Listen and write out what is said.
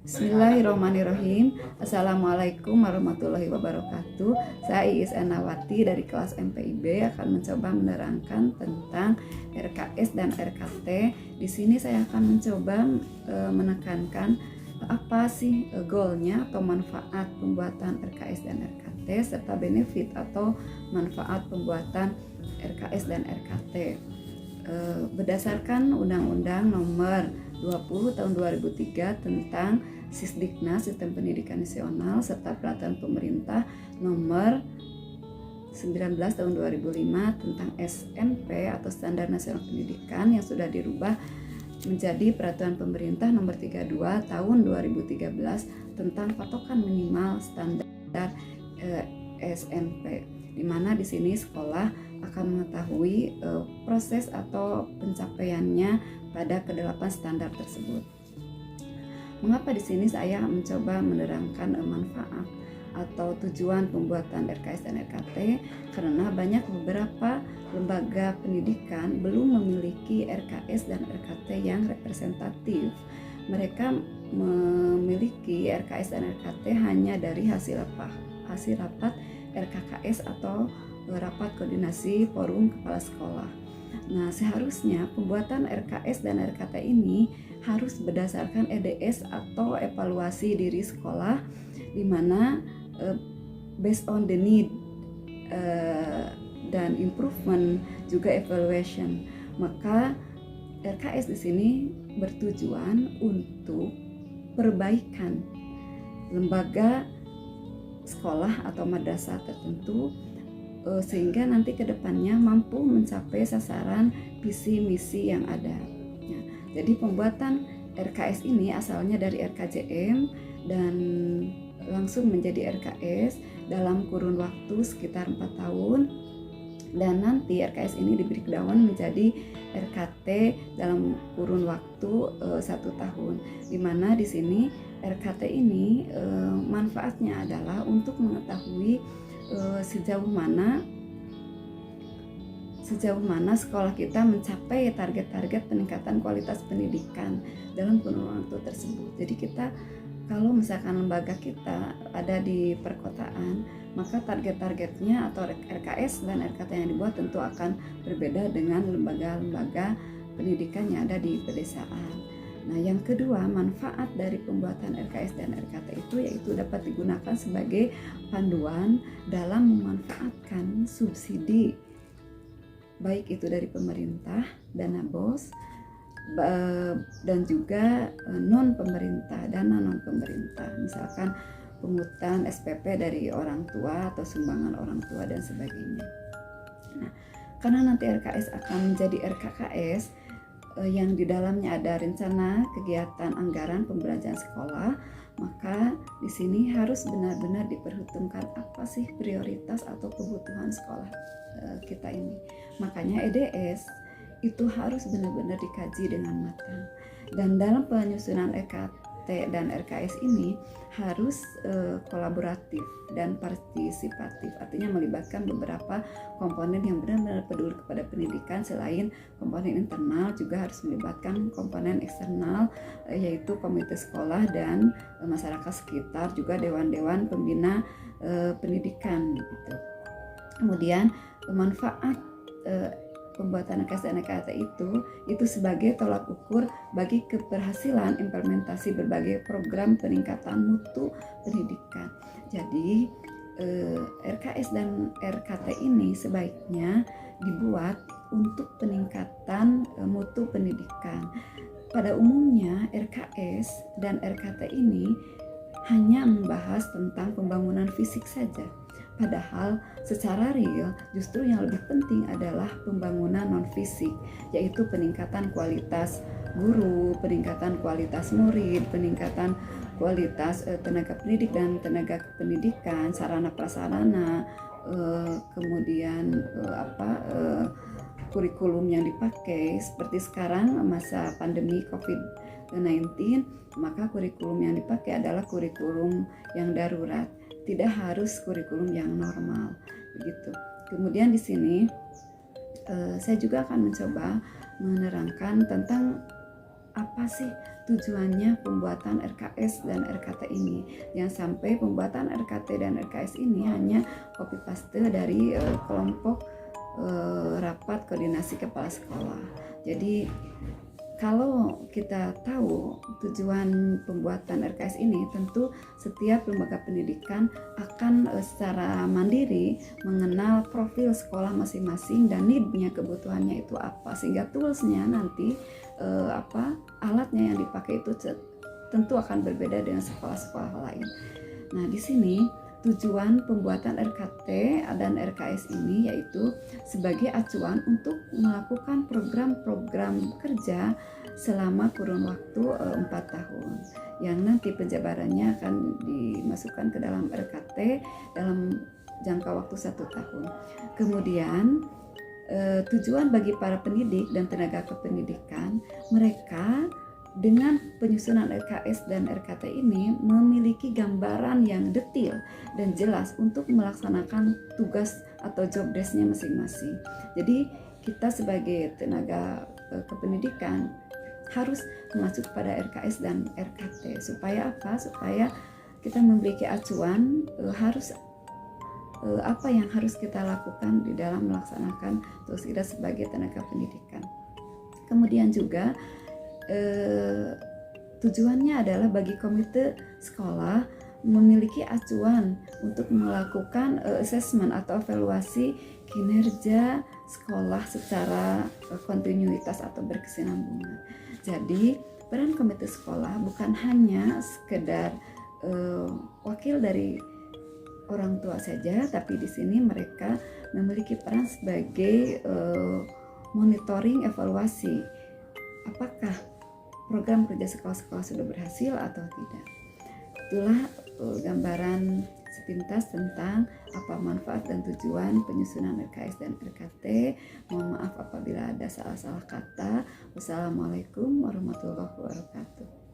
Bismillahirrahmanirrahim. Assalamualaikum warahmatullahi wabarakatuh. Saya Iis Enawati dari kelas MPIB akan mencoba menerangkan tentang RKS dan RKT. Di sini saya akan mencoba menekankan apa sih goalnya atau manfaat pembuatan RKS dan RKT serta benefit atau manfaat pembuatan RKS dan RKT. Berdasarkan Undang-Undang Nomor 20 Tahun 2003 tentang Sisdiknas Sistem Pendidikan Nasional serta Peraturan Pemerintah Nomor 19 Tahun 2005 tentang SMP atau Standar Nasional Pendidikan yang sudah dirubah menjadi Peraturan Pemerintah Nomor 32 Tahun 2013 tentang patokan minimal standar SMP, di mana di sini sekolah akan mengetahui proses atau pencapaiannya pada kedelapan standar tersebut. Mengapa di sini saya mencoba menerangkan manfaat atau tujuan pembuatan RKS dan RKT? Karena banyak beberapa lembaga pendidikan belum memiliki RKS dan RKT yang representatif. Mereka memiliki RKS dan RKT hanya dari hasil rapat RKKS atau rapat koordinasi forum kepala sekolah. Nah, seharusnya pembuatan RKS dan RKT ini harus berdasarkan EDS atau evaluasi diri sekolah, di mana based on the need dan improvement juga evaluation. Maka RKS di sini bertujuan untuk perbaikan lembaga sekolah atau madrasah tertentu sehingga nanti ke depannya mampu mencapai sasaran visi misi yang ada. Ya, jadi pembuatan RKS ini asalnya dari RKJM dan langsung menjadi RKS dalam kurun waktu sekitar 4 tahun, dan nanti RKS ini diberi breakdown menjadi RKT dalam kurun waktu 1 tahun, di mana di sini RKT ini manfaatnya adalah untuk mengetahui sejauh mana sekolah kita mencapai target-target peningkatan kualitas pendidikan dalam kurun waktu tersebut. Jadi kita, kalau misalkan lembaga kita ada di perkotaan, maka target-targetnya atau RKS dan RKT yang dibuat tentu akan berbeda dengan lembaga-lembaga pendidikan yang ada di pedesaan. Nah, yang kedua, manfaat dari pembuatan RKS dan RKT itu yaitu dapat digunakan sebagai panduan dalam memanfaatkan subsidi, baik itu dari pemerintah, dana BOS, dan juga non pemerintah, dana non pemerintah, misalkan pungutan SPP dari orang tua atau sumbangan orang tua dan sebagainya. Nah, karena nanti RKS akan menjadi RKKS yang di dalamnya ada rencana kegiatan anggaran pembelajaran sekolah, maka di sini harus benar-benar diperhitungkan apa sih prioritas atau kebutuhan sekolah kita ini. Makanya EDS itu harus benar-benar dikaji dengan matang, dan dalam penyusunan RKT dan RKS ini harus kolaboratif dan partisipatif, artinya melibatkan beberapa komponen yang benar-benar peduli kepada pendidikan. Selain komponen internal, juga harus melibatkan komponen eksternal, yaitu komite sekolah dan masyarakat sekitar, juga dewan-dewan pembina pendidikan gitu. Kemudian manfaat pembuatan RKS dan RKT itu sebagai tolak ukur bagi keberhasilan implementasi berbagai program peningkatan mutu pendidikan. Jadi RKS dan RKT ini sebaiknya dibuat untuk peningkatan mutu pendidikan. Pada umumnya RKS dan RKT ini hanya membahas tentang pembangunan fisik saja. Padahal secara real justru yang lebih penting adalah pembangunan non-fisik, yaitu peningkatan kualitas guru, peningkatan kualitas murid, peningkatan kualitas tenaga pendidik dan tenaga kependidikan, sarana prasarana, kemudian kurikulum yang dipakai. Seperti sekarang masa pandemi COVID-19, maka kurikulum yang dipakai adalah kurikulum yang darurat, tidak harus kurikulum yang normal begitu. Kemudian di sini saya juga akan mencoba menerangkan tentang apa sih tujuannya pembuatan RKS dan RKT ini. Jangan sampai pembuatan RKT dan RKS ini hanya copy paste dari kelompok rapat koordinasi kepala sekolah. Jadi kalau kita tahu tujuan pembuatan RKS ini, tentu setiap lembaga pendidikan akan secara mandiri mengenal profil sekolah masing-masing dan need-nya, kebutuhannya itu apa, sehingga toolsnya nanti alatnya yang dipakai itu tentu akan berbeda dengan sekolah-sekolah lain. Nah, di sini tujuan pembuatan RKT dan RKS ini yaitu sebagai acuan untuk melakukan program-program kerja selama kurun waktu 4 tahun yang nanti penjabarannya akan dimasukkan ke dalam RKT dalam jangka waktu 1 tahun. Kemudian tujuan bagi para pendidik dan tenaga kependidikan, mereka dengan penyusunan RKS dan RKT ini memiliki gambaran yang detail dan jelas untuk melaksanakan tugas atau job desk-nya masing-masing. Jadi kita sebagai tenaga kependidikan harus masuk pada RKS dan RKT. Supaya apa? Supaya kita memiliki acuan apa yang harus kita lakukan di dalam melaksanakan tugas kita sebagai tenaga pendidikan. Kemudian juga tujuannya adalah bagi komite sekolah memiliki acuan untuk melakukan assessment atau evaluasi kinerja sekolah secara kontinuitas atau berkesinambungan. Jadi peran komite sekolah bukan hanya sekedar wakil dari orang tua saja, tapi di sini mereka memiliki peran sebagai monitoring evaluasi. Apakah program kerja sekolah-sekolah sudah berhasil atau tidak. Itulah gambaran sepintas tentang apa manfaat dan tujuan penyusunan RKS dan RKT. Mohon maaf apabila ada salah-salah kata. Wassalamualaikum warahmatullahi wabarakatuh.